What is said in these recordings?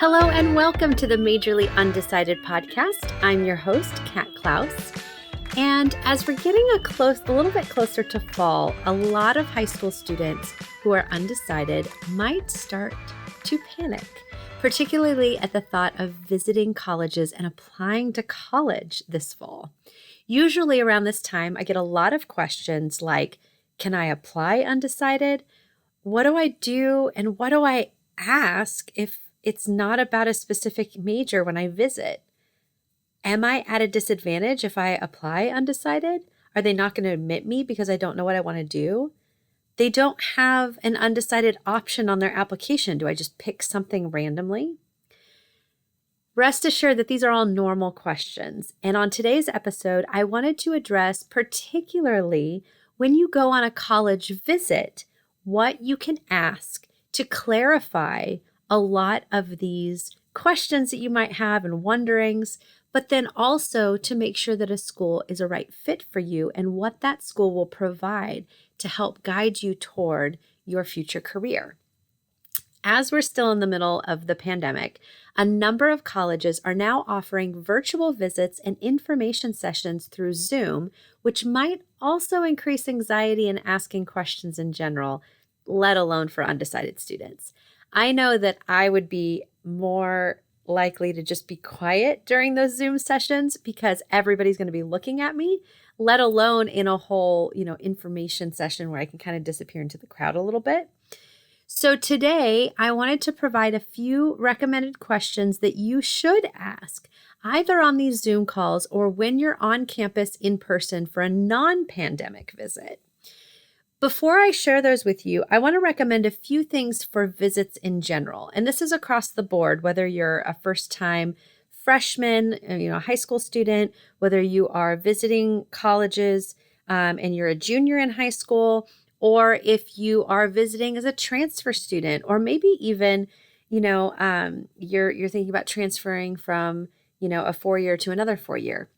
Hello and welcome to the Majorly Undecided podcast. I'm your host, Kat Klaus. And as we're getting a little bit closer to fall, a lot of high school students who are undecided might start to panic, particularly at the thought of visiting colleges and applying to college this fall. Usually around this time, I get a lot of questions like, can I apply undecided? What do I do? And what do I ask if it's not about a specific major when I visit? Am I at a disadvantage if I apply undecided? Are they not going to admit me because I don't know what I want to do? They don't have an undecided option on their application. Do I just pick something randomly? Rest assured that these are all normal questions. And on today's episode, I wanted to address particularly when you go on a college visit, what you can ask to clarify a lot of these questions that you might have and wonderings, but then also to make sure that a school is a right fit for you and what that school will provide to help guide you toward your future career. As we're still in the middle of the pandemic, a number of colleges are now offering virtual visits and information sessions through Zoom, which might also increase anxiety in asking questions in general, let alone for undecided students. I know that I would be more likely to just be quiet during those Zoom sessions because everybody's going to be looking at me, let alone in a whole, information session where I can kind of disappear into the crowd a little bit. So today, I wanted to provide a few recommended questions that you should ask either on these Zoom calls or when you're on campus in person for a non-pandemic visit. Before I share those with you, I want to recommend a few things for visits in general. And this is across the board, whether you're a first-time freshman, a high school student, whether you are visiting colleges and you're a junior in high school, or if you are visiting as a transfer student, or maybe even, you're thinking about transferring from, a 4-year to another 4-year.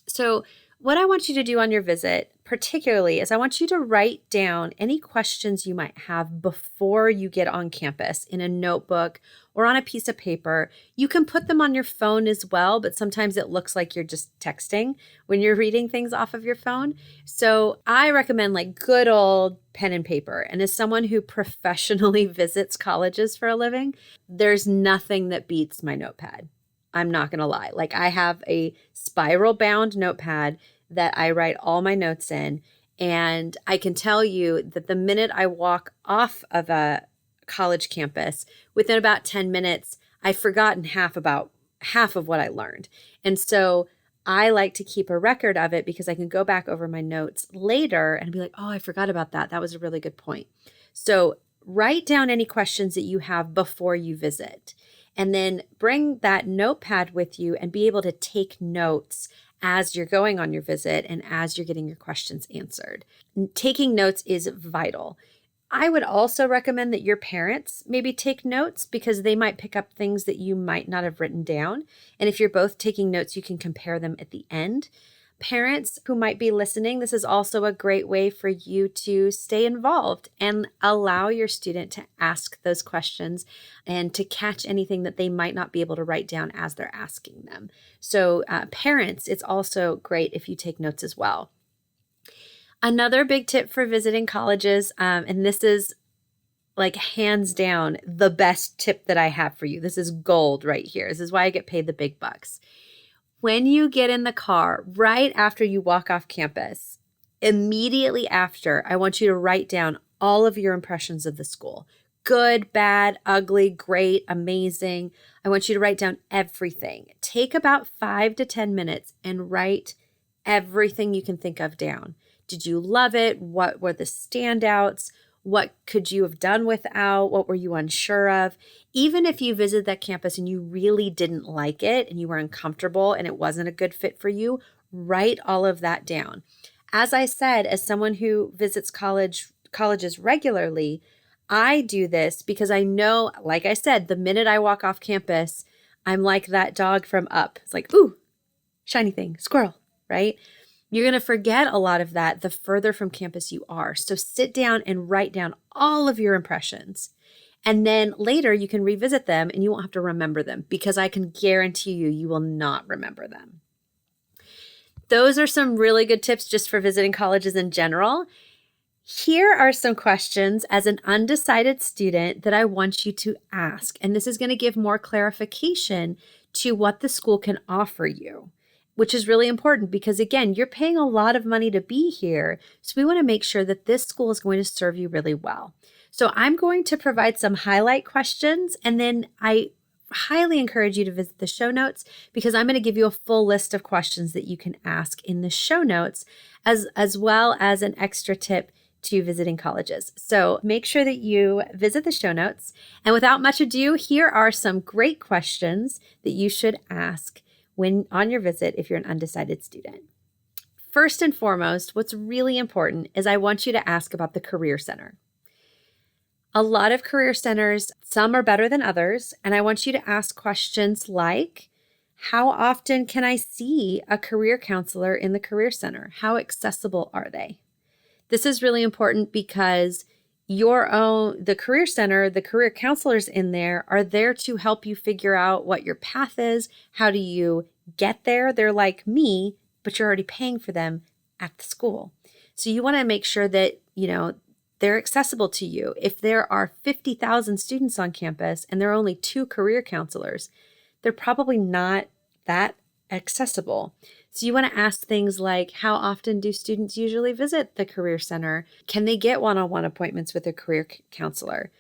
So what I want you to do on your visit, particularly, is I want you to write down any questions you might have before you get on campus in a notebook or on a piece of paper. You can put them on your phone as well, but sometimes it looks like you're just texting when you're reading things off of your phone. So I recommend good old pen and paper. And as someone who professionally visits colleges for a living, there's nothing that beats my notepad. I'm not going to lie. I have a spiral bound notepad that I write all my notes in. And I can tell you that the minute I walk off of a college campus, within about 10 minutes, I've forgotten half of what I learned. And so I like to keep a record of it because I can go back over my notes later and be like, oh, I forgot about that. That was a really good point. So write down any questions that you have before you visit. And then bring that notepad with you and be able to take notes as you're going on your visit and as you're getting your questions answered. Taking notes is vital. I would also recommend that your parents maybe take notes because they might pick up things that you might not have written down. And if you're both taking notes, you can compare them at the end. Parents who might be listening, this is also a great way for you to stay involved and allow your student to ask those questions and to catch anything that they might not be able to write down as they're asking them. So parents, it's also great if you take notes as well. Another big tip for visiting colleges, and this is hands down the best tip that I have for you. This is gold right here. This is why I get paid the big bucks. When you get in the car, right after you walk off campus, immediately after, I want you to write down all of your impressions of the school. Good, bad, ugly, great, amazing. I want you to write down everything. Take about 5 to 10 minutes and write everything you can think of down. Did you love it? What were the standouts? What could you have done without? What were you unsure of? Even if you visited that campus and you really didn't like it and you were uncomfortable and it wasn't a good fit for you, write all of that down. As I said, as someone who visits colleges regularly, I do this because I know, like I said, the minute I walk off campus, I'm like that dog from Up. It's like, ooh, shiny thing, squirrel, right? You're going to forget a lot of that the further from campus you are. So sit down and write down all of your impressions. And then later you can revisit them and you won't have to remember them, because I can guarantee you, you will not remember them. Those are some really good tips just for visiting colleges in general. Here are some questions as an undecided student that I want you to ask. And this is going to give more clarification to what the school can offer you, which is really important because, again, you're paying a lot of money to be here. So we want to make sure that this school is going to serve you really well. So I'm going to provide some highlight questions, and then I highly encourage you to visit the show notes, because I'm going to give you a full list of questions that you can ask in the show notes, as well as an extra tip to visiting colleges. So make sure that you visit the show notes. And without much ado, here are some great questions that you should ask when on your visit if you're an undecided student. First and foremost, what's really important is I want you to ask about the Career Center. A lot of career centers, some are better than others, and I want you to ask questions like, how often can I see a career counselor in the Career Center? How accessible are they? This is really important because the Career Center, the career counselors in there are there to help you figure out what your path is. How do you get there? They're like me, but you're already paying for them at the school. So you want to make sure that, they're accessible to you. If there are 50,000 students on campus and there are only 2 career counselors, they're probably not that accessible. So you want to ask things like, how often do students usually visit the Career Center? Can they get one-on-one appointments with a career counselor?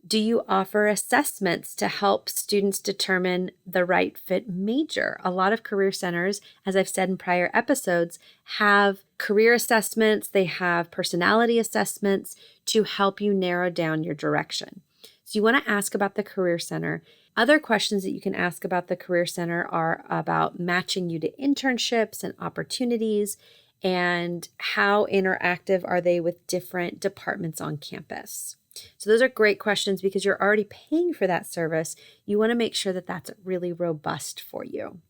Do you offer assessments to help students determine the right fit major? A lot of career centers, as I've said in prior episodes, have career assessments. They have personality assessments to help you narrow down your direction. So you want to ask about the Career Center. Other questions that you can ask about the Career Center are about matching you to internships and opportunities, and how interactive are they with different departments on campus. So those are great questions because you're already paying for that service. You want to make sure that that's really robust for you.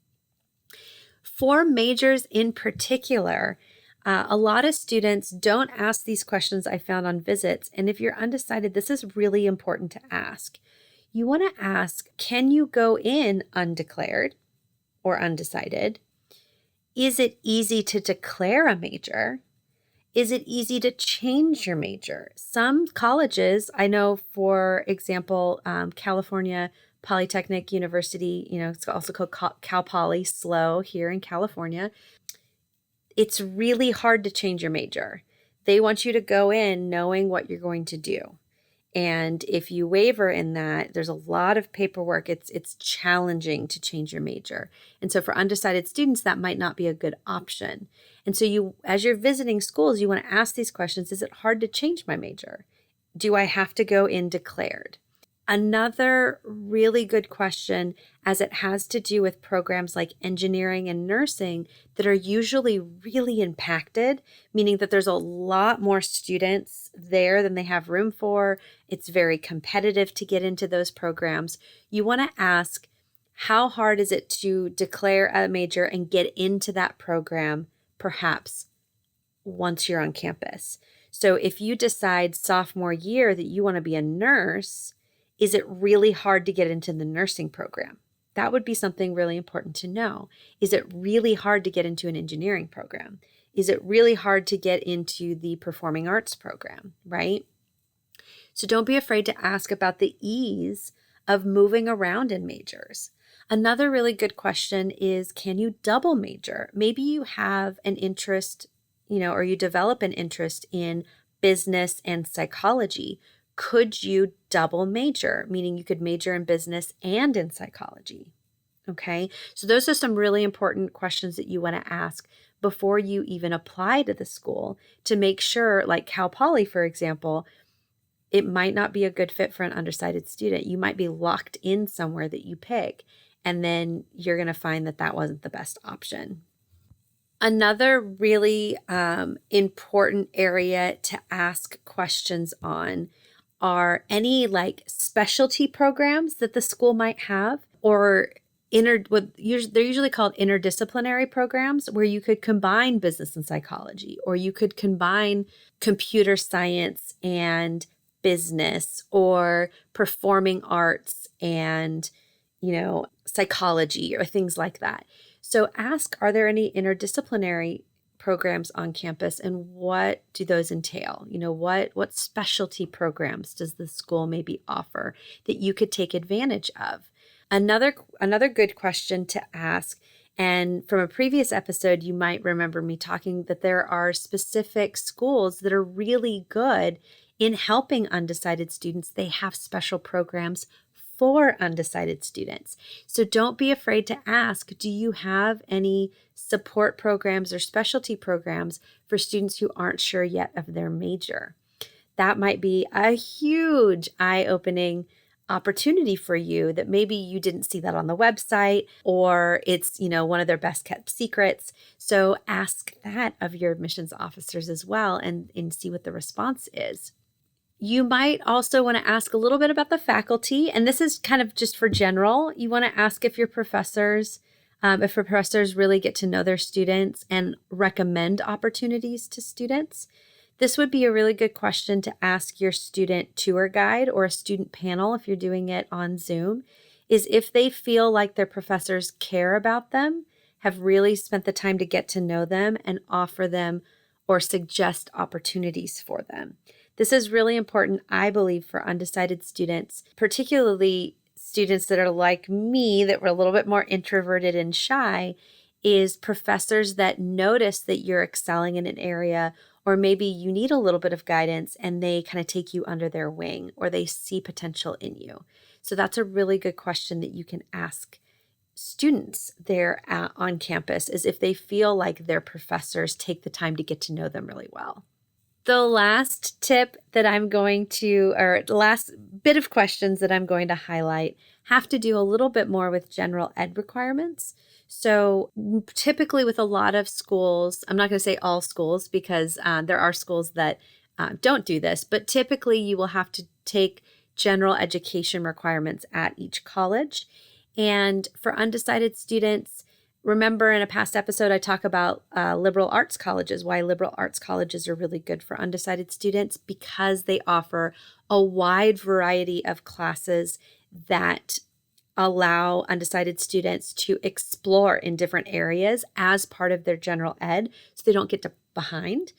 For majors in particular, a lot of students don't ask these questions I found on visits. And if you're undecided, this is really important to ask. You want to ask, can you go in undeclared or undecided? Is it easy to declare a major? Is it easy to change your major? Some colleges, I know, for example, California Polytechnic University, it's also called Cal Poly, SLO here in California. It's really hard to change your major. They want you to go in knowing what you're going to do. And if you waver in that, there's a lot of paperwork. It's challenging to change your major. And so for undecided students, that might not be a good option. And so as you're visiting schools, you want to ask these questions. Is it hard to change my major? Do I have to go in declared? Another really good question, as it has to do with programs like engineering and nursing that are usually really impacted, meaning that there's a lot more students there than they have room for. It's very competitive to get into those programs. You want to ask, how hard is it to declare a major and get into that program, perhaps once you're on campus? So if you decide sophomore year that you want to be a nurse, is it really hard to get into the nursing program? That would be something really important to know. Is it really hard to get into an engineering program? Is it really hard to get into the performing arts program, right? So don't be afraid to ask about the ease of moving around in majors. Another really good question is, can you double major? Maybe you have an interest, or you develop an interest in business and psychology. Could you double major, meaning you could major in business and in psychology? Okay, so those are some really important questions that you want to ask before you even apply to the school to make sure, like Cal Poly, for example, it might not be a good fit for an undecided student. You might be locked in somewhere that you pick, and then you're going to find that that wasn't the best option. Another really important area to ask questions on are any specialty programs that the school might have, or they're usually called interdisciplinary programs, where you could combine business and psychology, or you could combine computer science and business or performing arts and, psychology or things like that. So ask, are there any interdisciplinary programs on campus, and what do those entail? What specialty programs does the school maybe offer that you could take advantage of? Another good question to ask, and from a previous episode, you might remember me talking that there are specific schools that are really good in helping undecided students. They have special programs for undecided students. So don't be afraid to ask, do you have any support programs or specialty programs for students who aren't sure yet of their major? That might be a huge eye-opening opportunity for you that maybe you didn't see that on the website, or it's, one of their best kept secrets. So ask that of your admissions officers as well and see what the response is. You might also want to ask a little bit about the faculty, and this is kind of just for general. You want to ask if your professors really get to know their students and recommend opportunities to students. This would be a really good question to ask your student tour guide or a student panel if you're doing it on Zoom, is if they feel like their professors care about them, have really spent the time to get to know them and offer them or suggest opportunities for them. This is really important, I believe, for undecided students, particularly students that are like me, that were a little bit more introverted and shy, is professors that notice that you're excelling in an area, or maybe you need a little bit of guidance and they kind of take you under their wing, or they see potential in you. So that's a really good question that you can ask students there on campus, is if they feel like their professors take the time to get to know them really well. The last tip that the last bit of questions that I'm going to highlight have to do a little bit more with general ed requirements. So typically with a lot of schools, I'm not going to say all schools because there are schools that don't do this, but typically you will have to take general education requirements at each college. And for undecided students, remember in a past episode, I talk about liberal arts colleges, why liberal arts colleges are really good for undecided students, because they offer a wide variety of classes that allow undecided students to explore in different areas as part of their general ed, so they don't get behind.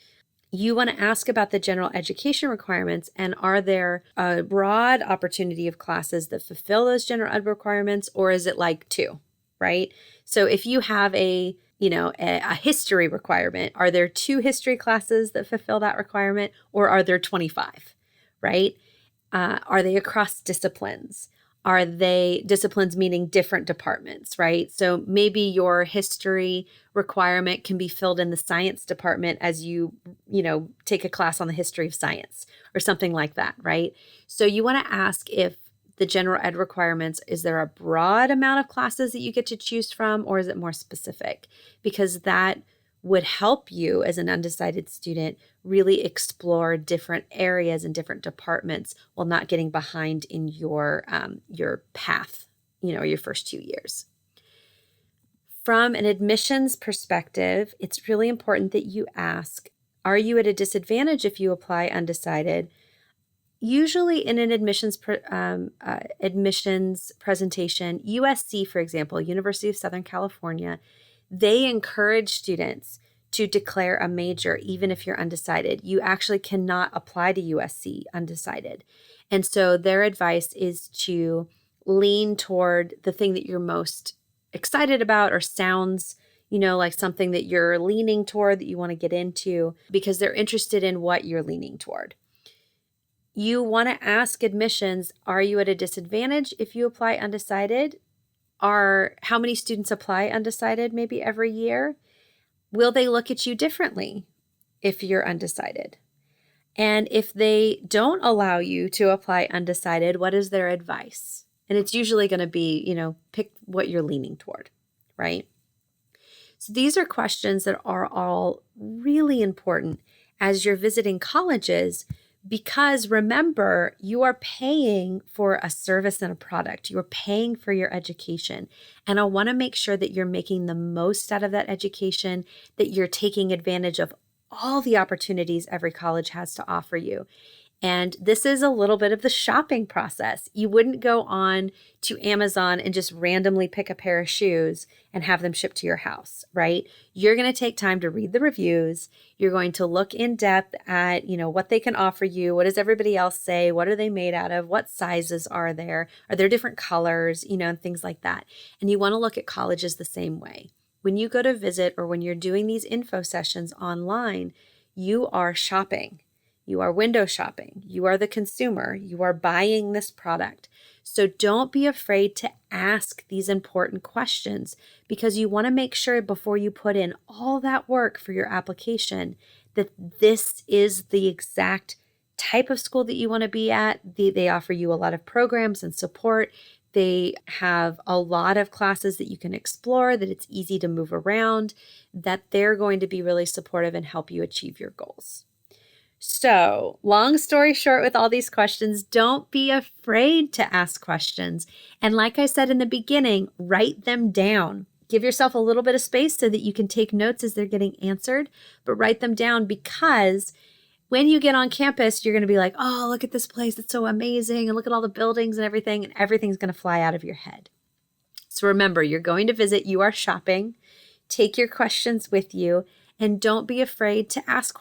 You want to ask about the general education requirements, and are there a broad opportunity of classes that fulfill those general ed requirements, or is it like 2, right? So if you have a history requirement, are there 2 history classes that fulfill that requirement, or are there 25, right? Are they across disciplines? Are they disciplines meaning different departments, right? So maybe your history requirement can be filled in the science department as you take a class on the history of science or something like that, right? So you want to ask if the general ed requirements, is there a broad amount of classes that you get to choose from, or is it more specific? Because that would help you as an undecided student really explore different areas and different departments while not getting behind in your path, your first 2 years. From an admissions perspective, it's really important that you ask, are you at a disadvantage if you apply undecided? Usually in an admissions presentation, USC, for example, University of Southern California, they encourage students to declare a major even if you're undecided. You actually cannot apply to USC undecided. And so their advice is to lean toward the thing that you're most excited about or sounds, like something that you're leaning toward, that you want to get into, because they're interested in what you're leaning toward. You want to ask admissions, are you at a disadvantage if you apply undecided? How many students apply undecided maybe every year? Will they look at you differently if you're undecided? And if they don't allow you to apply undecided, what is their advice? And it's usually going to be, pick what you're leaning toward, right? So these are questions that are all really important as you're visiting colleges, because remember, you are paying for a service and a product. You're paying for your education. And I want to make sure that you're making the most out of that education, that you're taking advantage of all the opportunities every college has to offer you. And this is a little bit of the shopping process. You wouldn't go on to Amazon and just randomly pick a pair of shoes and have them shipped to your house, right? You're going to take time to read the reviews. You're going to look in depth at, what they can offer you. What does everybody else say? What are they made out of? What sizes are there? Are there different colors, and things like that? And you want to look at colleges the same way. When you go to visit or when you're doing these info sessions online, you are shopping. You are window shopping. You are the consumer. You are buying this product. So don't be afraid to ask these important questions, because you want to make sure before you put in all that work for your application that this is the exact type of school that you want to be at. They offer you a lot of programs and support. They have a lot of classes that you can explore, that it's easy to move around, that they're going to be really supportive and help you achieve your goals. So, long story short, with all these questions, don't be afraid to ask questions. And like I said in the beginning, write them down. Give yourself a little bit of space so that you can take notes as they're getting answered, but write them down, because when you get on campus, you're going to be like, oh, look at this place. It's so amazing. And look at all the buildings and everything's going to fly out of your head. So remember, you're going to visit, you are shopping. Take your questions with you. And don't be afraid to ask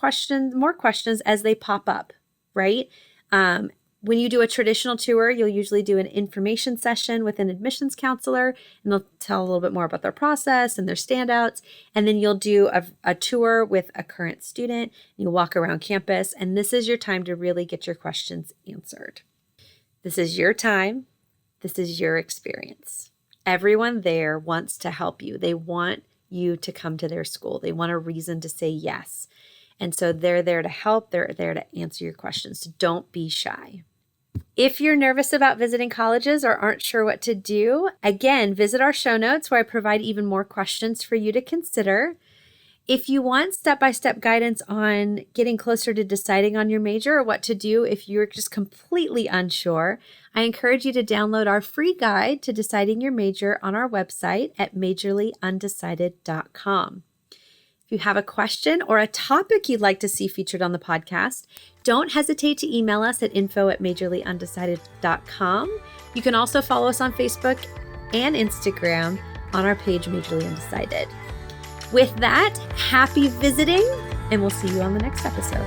more questions as they pop up, right? When you do a traditional tour, you'll usually do an information session with an admissions counselor, and they'll tell a little bit more about their process and their standouts. And then you'll do a tour with a current student. You'll walk around campus, and this is your time to really get your questions answered. This is your time. This is your experience. Everyone there wants to help you. They want you to come to their school. They want a reason to say yes. And so they're there to help. They're there to answer your questions. So don't be shy. If you're nervous about visiting colleges or aren't sure what to do, again, visit our show notes where I provide even more questions for you to consider. If you want step-by-step guidance on getting closer to deciding on your major or what to do if you're just completely unsure, I encourage you to download our free guide to deciding your major on our website at majorlyundecided.com. If you have a question or a topic you'd like to see featured on the podcast, don't hesitate to email us at info@majorlyundecided.com. You can also follow us on Facebook and Instagram on our page Majorly Undecided. With that, happy visiting, and we'll see you on the next episode.